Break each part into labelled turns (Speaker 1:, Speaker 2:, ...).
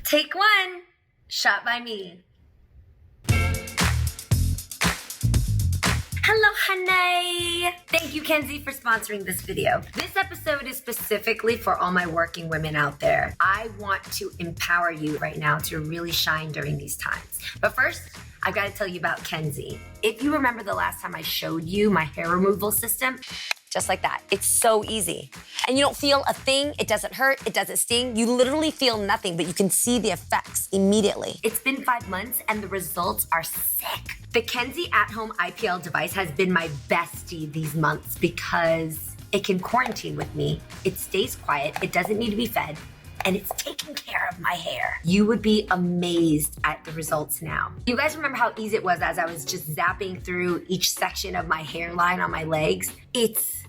Speaker 1: Take one, shot by me. Hello, Hunnay! Thank you, Kenzie, for sponsoring this video. This episode is specifically for all my working women out there. I want to empower you right now to really shine during these times. But first, I've got to tell you about Kenzie. If you remember the last time I showed you my hair removal system, just like that. It's so easy. And you don't feel a thing. It doesn't hurt. It doesn't sting. You literally feel nothing, but you can see the effects immediately. It's been 5 months and the results are sick. The Kenzie at-home IPL device has been my bestie these months because it can quarantine with me. It stays quiet. It doesn't need to be fed. And it's taking care of my hair. You would be amazed at the results now. You guys remember how easy it was as I was just zapping through each section of my hairline on my legs? It's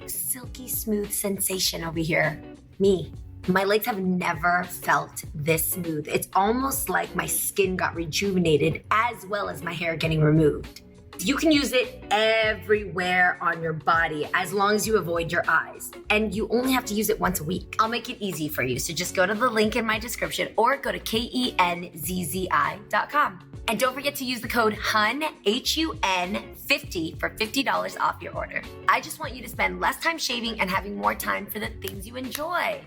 Speaker 1: silky smooth sensation over here. Me. My legs have never felt this smooth. It's almost like my skin got rejuvenated as well as my hair getting removed. You can use it everywhere on your body as long as you avoid your eyes. And you only have to use it once a week. I'll make it easy for you. So just go to the link in my description or go to KENZZI.com. And don't forget to use the code HUN, HUN50 for $50 off your order. I just want you to spend less time shaving and having more time for the things you enjoy.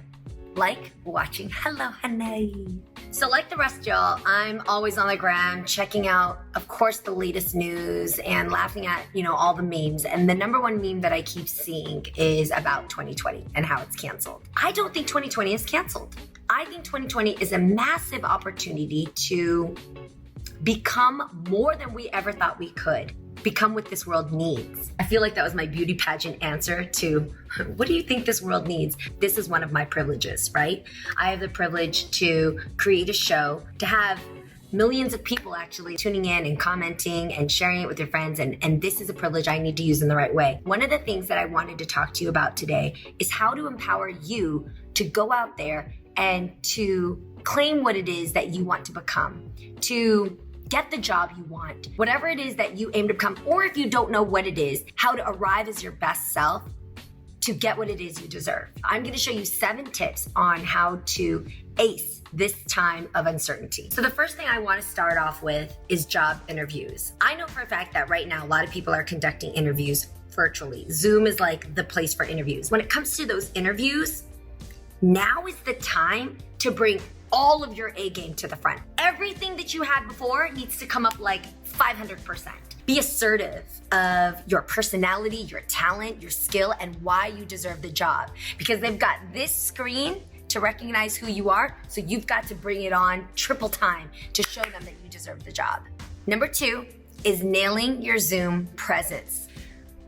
Speaker 1: Like watching Hello Hunnay. So like the rest of y'all, I'm always on the gram checking out, of course, the latest news and laughing at, all the memes. And the number one meme that I keep seeing is about 2020 and how it's canceled. I don't think 2020 is canceled. I think 2020 is a massive opportunity to become more than we ever thought we could. Become what this world needs. I feel like that was my beauty pageant answer to, what do you think this world needs? This is one of my privileges, right? I have the privilege to create a show, to have millions of people actually tuning in and commenting and sharing it with your friends. And this is a privilege I need to use in the right way. One of the things that I wanted to talk to you about today is how to empower you to go out there and to claim what it is that you want to become, to get the job you want, whatever it is that you aim to become, or if you don't know what it is, how to arrive as your best self to get what it is you deserve. I'm gonna show you 7 tips on how to ace this time of uncertainty. So the first thing I wanna start off with is job interviews. I know for a fact that right now, a lot of people are conducting interviews virtually. Zoom is like the place for interviews. When it comes to those interviews, now is the time to bring all of your A game to the front. Everything that you had before needs to come up like 500%. Be assertive of your personality, your talent, your skill, and why you deserve the job. Because they've got this screen to recognize who you are, so you've got to bring it on triple time to show them that you deserve the job. Number 2 is nailing your Zoom presence.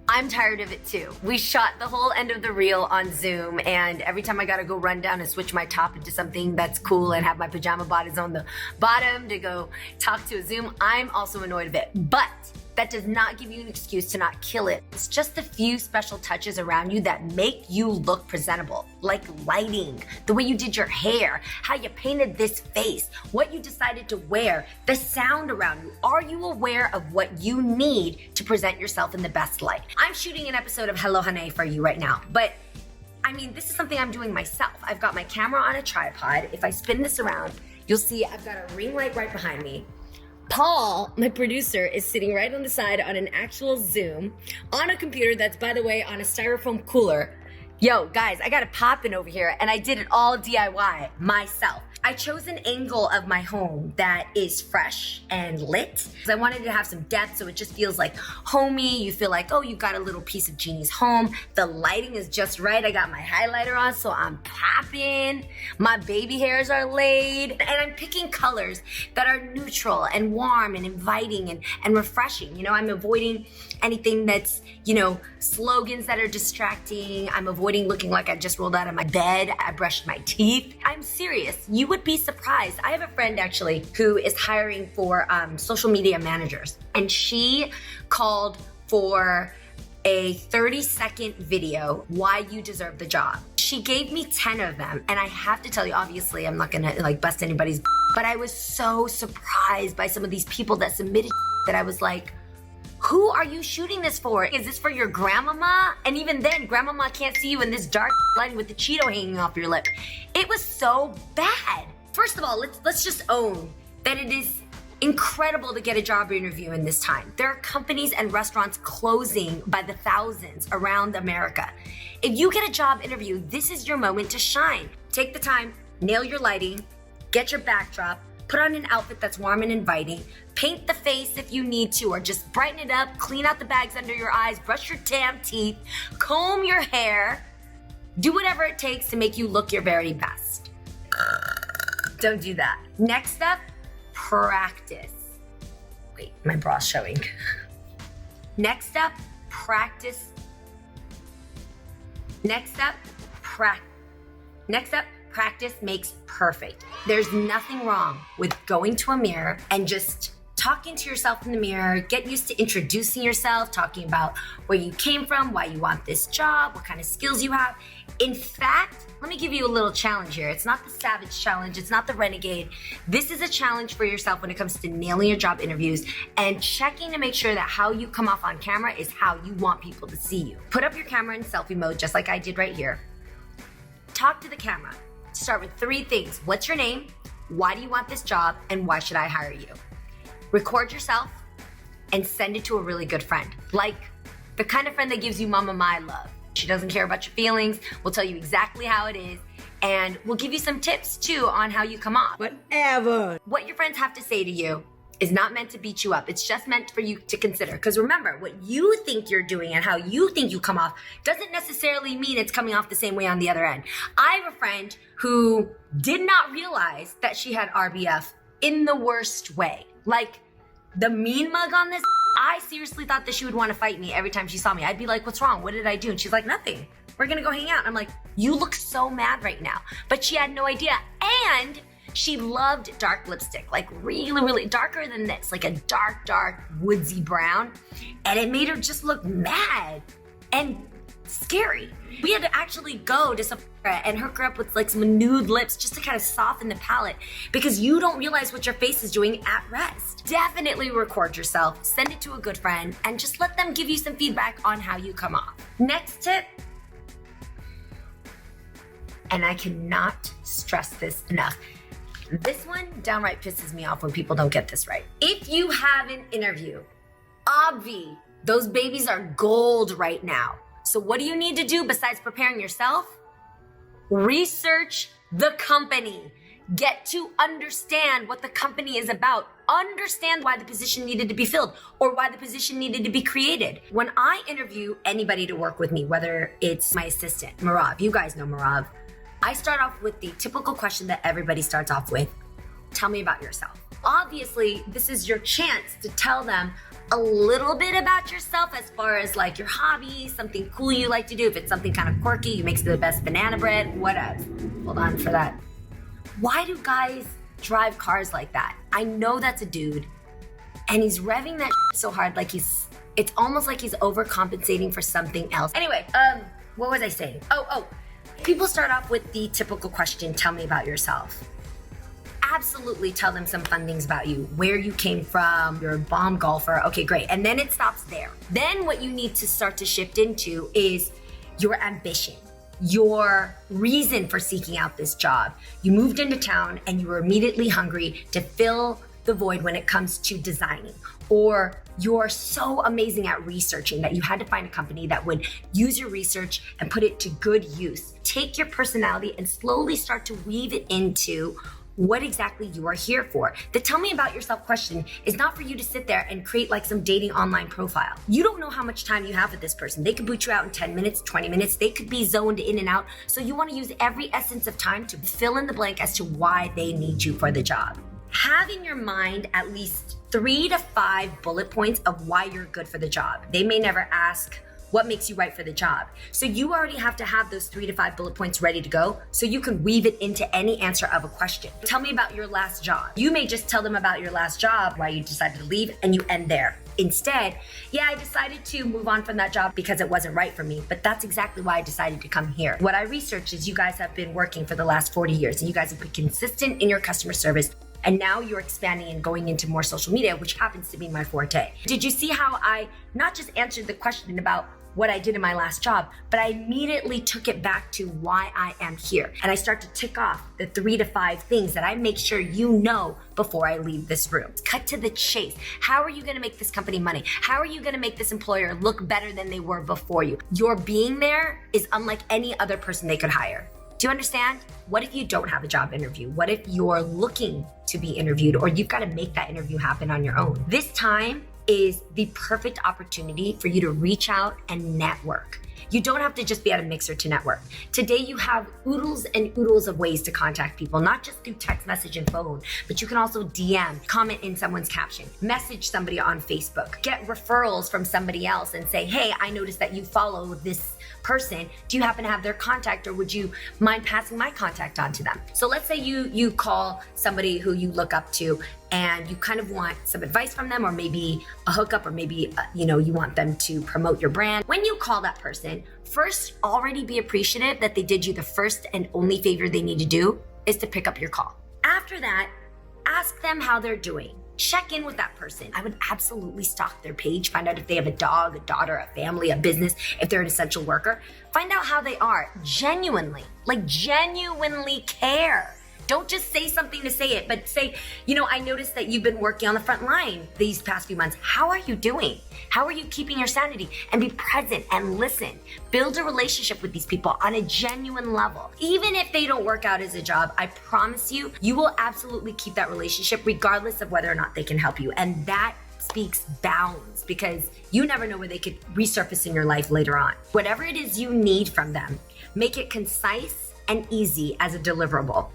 Speaker 1: I'm tired of it too. We shot the whole end of the reel on Zoom, and every time I gotta go run down and switch my top into something that's cool and have my pajama bottoms on the bottom to go talk to a Zoom, I'm also annoyed of it. But that does not give you an excuse to not kill it. It's just a few special touches around you that make you look presentable, like lighting, the way you did your hair, how you painted this face, what you decided to wear, the sound around you. Are you aware of what you need to present yourself in the best light? I'm shooting an episode of Hello Hunnay for you right now, but this is something I'm doing myself. I've got my camera on a tripod. If I spin this around, you'll see I've got a ring light right behind me. Paul, my producer, is sitting right on the side on an actual Zoom on a computer that's, by the way, on a styrofoam cooler. Yo, guys, I got it popping over here, and I did it all DIY myself. I chose an angle of my home that is fresh and lit. I wanted to have some depth so it just feels like homey. You feel like, oh, you got a little piece of Jeannie's home. The lighting is just right. I got my highlighter on, so I'm popping. My baby hairs are laid. And I'm picking colors that are neutral and warm and inviting and refreshing. I'm avoiding anything that's, slogans that are distracting. I'm avoiding looking like I just rolled out of my bed. I brushed my teeth. I'm serious. You would be surprised. I have a friend actually who is hiring for social media managers, and she called for a 30-second video, why you deserve the job. She gave me 10 of them, and I have to tell you, obviously, I'm not gonna bust anybody's, but I was so surprised by some of these people that submitted that I was like, who are you shooting this for? Is this for your grandmama? And even then, grandmama can't see you in this dark lighting with the Cheeto hanging off your lip. It was so bad. First of all, let's just own that it is incredible to get a job interview in this time. There are companies and restaurants closing by the thousands around America. If you get a job interview, this is your moment to shine. Take the time, nail your lighting, get your backdrop, put on an outfit that's warm and inviting, paint the face if you need to, or just brighten it up, clean out the bags under your eyes, brush your damn teeth, comb your hair, do whatever it takes to make you look your very best. Don't do that. Next up, practice. Wait, my bra's showing. Next up, practice. Next up, practice makes perfect. There's nothing wrong with going to a mirror and just talking to yourself in the mirror, get used to introducing yourself, talking about where you came from, why you want this job, what kind of skills you have. In fact, let me give you a little challenge here. It's not the savage challenge. It's not the renegade. This is a challenge for yourself when it comes to nailing your job interviews and checking to make sure that how you come off on camera is how you want people to see you. Put up your camera in selfie mode, just like I did right here. Talk to the camera. Start with 3 things. What's your name? Why do you want this job? And why should I hire you? Record yourself and send it to a really good friend. Like the kind of friend that gives you Mama Mai love. She doesn't care about your feelings, will tell you exactly how it is, and will give you some tips too on how you come off.
Speaker 2: Whatever.
Speaker 1: What your friends have to say to you is not meant to beat you up. It's just meant for you to consider. Because remember, what you think you're doing and how you think you come off doesn't necessarily mean it's coming off the same way on the other end. I have a friend who did not realize that she had RBF in the worst way. Like the mean mug on this, I seriously thought that she would want to fight me every time she saw me. I'd be like, what's wrong? What did I do? And she's like, nothing. We're gonna go hang out. I'm like, you look so mad right now. But she had no idea. And she loved dark lipstick, like really, really darker than this, like a dark, woodsy brown. And it made her just look mad and scary. We had to actually go to Sephora and hook her up with like some nude lips just to kind of soften the palette, because you don't realize what your face is doing at rest. Definitely record yourself, send it to a good friend, and just let them give you some feedback on how you come off. Next tip, and I cannot stress this enough. This one downright pisses me off when people don't get this right. If you have an interview, obvi, those babies are gold right now. So what do you need to do besides preparing yourself? Research the company. Get to understand what the company is about. Understand why the position needed to be filled or why the position needed to be created. When I interview anybody to work with me, whether it's my assistant, Marav, you guys know Marav, I start off with the typical question that everybody starts off with. Tell me about yourself. Obviously, this is your chance to tell them a little bit about yourself as far as like your hobbies, something cool you like to do. If it's something kind of quirky, you make the best banana bread, whatever. Hold on for that. Why do guys drive cars like that? I know that's a dude and he's revving that so hard like it's almost like he's overcompensating for something else. Anyway, what was I saying? Oh, people start off with the typical question, tell me about yourself. Absolutely tell them some fun things about you, where you came from, you're a bomb golfer. Okay, great. And then it stops there. Then what you need to start to shift into is your ambition, your reason for seeking out this job. You moved into town and you were immediately hungry to fill the void when it comes to designing, or you're so amazing at researching that you had to find a company that would use your research and put it to good use. Take your personality and slowly start to weave it into what exactly you are here for. The tell me about yourself question is not for you to sit there and create like some dating online profile. You don't know how much time you have with this person. They could boot you out in 10 minutes, 20 minutes. They could be zoned in and out. So you want to use every essence of time to fill in the blank as to why they need you for the job. Have in your mind at least 3 to 5 bullet points of why you're good for the job. They may never ask, what makes you right for the job? So you already have to have those 3 to 5 bullet points ready to go so you can weave it into any answer of a question. Tell me about your last job. You may just tell them about your last job, why you decided to leave, and you end there. Instead, yeah, I decided to move on from that job because it wasn't right for me, but that's exactly why I decided to come here. What I researched is you guys have been working for the last 40 years and you guys have been consistent in your customer service. And now you're expanding and going into more social media, which happens to be my forte. Did you see how I not just answered the question about what I did in my last job, but I immediately took it back to why I am here. And I start to tick off the 3 to 5 things that I make sure you know before I leave this room. Cut to the chase. How are you gonna make this company money? How are you gonna make this employer look better than they were before you? Your being there is unlike any other person they could hire. Do you understand? What if you don't have a job interview? What if you're looking to be interviewed, or you've got to make that interview happen on your own? This time is the perfect opportunity for you to reach out and network. You don't have to just be at a mixer to network. Today you have oodles and oodles of ways to contact people, not just through text message and phone, but you can also DM, comment in someone's caption, message somebody on Facebook, get referrals from somebody else and say, hey, I noticed that you follow this person. Do you happen to have their contact, or would you mind passing my contact on to them? So let's say you call somebody who you look up to and you kind of want some advice from them, or maybe a hookup, or maybe you want them to promote your brand. When you call that person, first already be appreciative that they did you the first and only favor they need to do is to pick up your call. After that, ask them how they're doing. Check in with that person. I would absolutely stalk their page, find out if they have a dog, a daughter, a family, a business, if they're an essential worker. Find out how they are. Genuinely care. Don't just say something to say it, but say, I noticed that you've been working on the front line these past few months. How are you doing? How are you keeping your sanity? And be present and listen. Build a relationship with these people on a genuine level. Even if they don't work out as a job, I promise you, you will absolutely keep that relationship regardless of whether or not they can help you. And that speaks bounds, because you never know where they could resurface in your life later on. Whatever it is you need from them, make it concise and easy as a deliverable.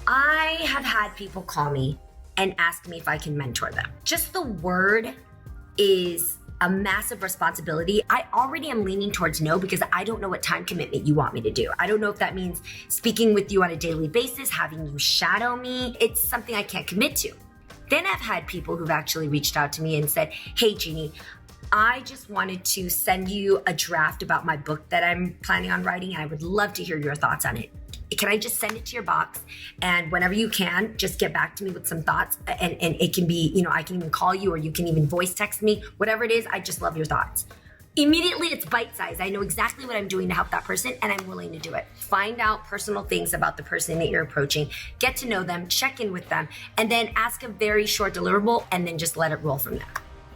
Speaker 1: I have had people call me and ask me if I can mentor them. Just the word is a massive responsibility. I already am leaning towards no, because I don't know what time commitment you want me to do. I don't know if that means speaking with you on a daily basis, having you shadow me. It's something I can't commit to. Then I've had people who've actually reached out to me and said, hey, Jeannie, I just wanted to send you a draft about my book that I'm planning on writing, and I would love to hear your thoughts on it. Can I just send it to your box? And whenever you can, just get back to me with some thoughts. And it can be, I can even call you, or you can even voice text me, whatever it is. I just love your thoughts. Immediately, it's bite-sized. I know exactly what I'm doing to help that person, and I'm willing to do it. Find out personal things about the person that you're approaching, get to know them, check in with them, and then ask a very short deliverable, and then just let it roll from there.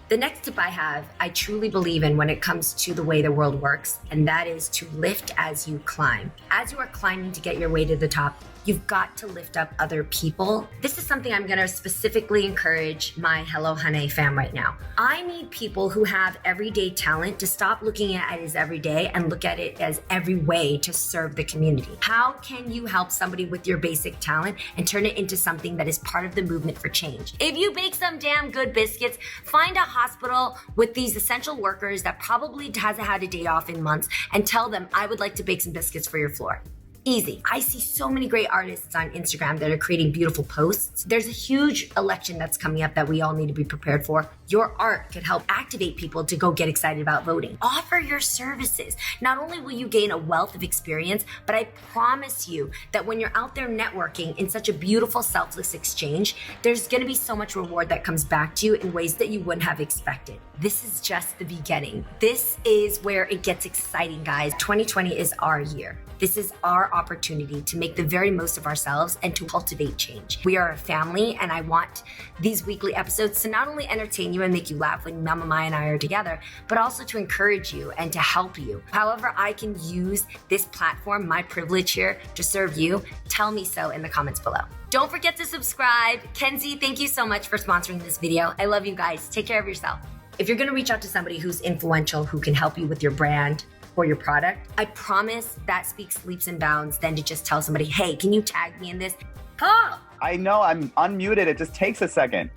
Speaker 1: The next tip I have, I truly believe in when it comes to the way the world works, and that is to lift as you climb. As you are climbing to get your way to the top, you've got to lift up other people. This is something I'm gonna specifically encourage my Hello Hunnay fam right now. I need people who have everyday talent to stop looking at it as everyday and look at it as every way to serve the community. How can you help somebody with your basic talent and turn it into something that is part of the movement for change? If you bake some damn good biscuits, find a hospital with these essential workers that probably hasn't had a day off in months and tell them, I would like to bake some biscuits for your floor. Easy. I see so many great artists on Instagram that are creating beautiful posts. There's a huge election that's coming up that we all need to be prepared for. Your art could help activate people to go get excited about voting. Offer your services. Not only will you gain a wealth of experience, but I promise you that when you're out there networking in such a beautiful, selfless exchange, there's gonna be so much reward that comes back to you in ways that you wouldn't have expected. This is just the beginning. This is where it gets exciting, guys. 2020 is our year. This is our opportunity to make the very most of ourselves and to cultivate change. We are a family, and I want these weekly episodes to not only entertain you and make you laugh when Mama Mai and I are together, but also to encourage you and to help you. However I can use this platform, my privilege here, to serve you, tell me so in the comments below. Don't forget to subscribe. Kenzie, thank you so much for sponsoring this video. I love you guys. Take care of yourself. If you're gonna reach out to somebody who's influential, who can help you with your brand or your product, I promise that speaks leaps and bounds than to just tell somebody, hey, can you tag me in this? Call!
Speaker 2: I know, I'm unmuted. It just takes a second.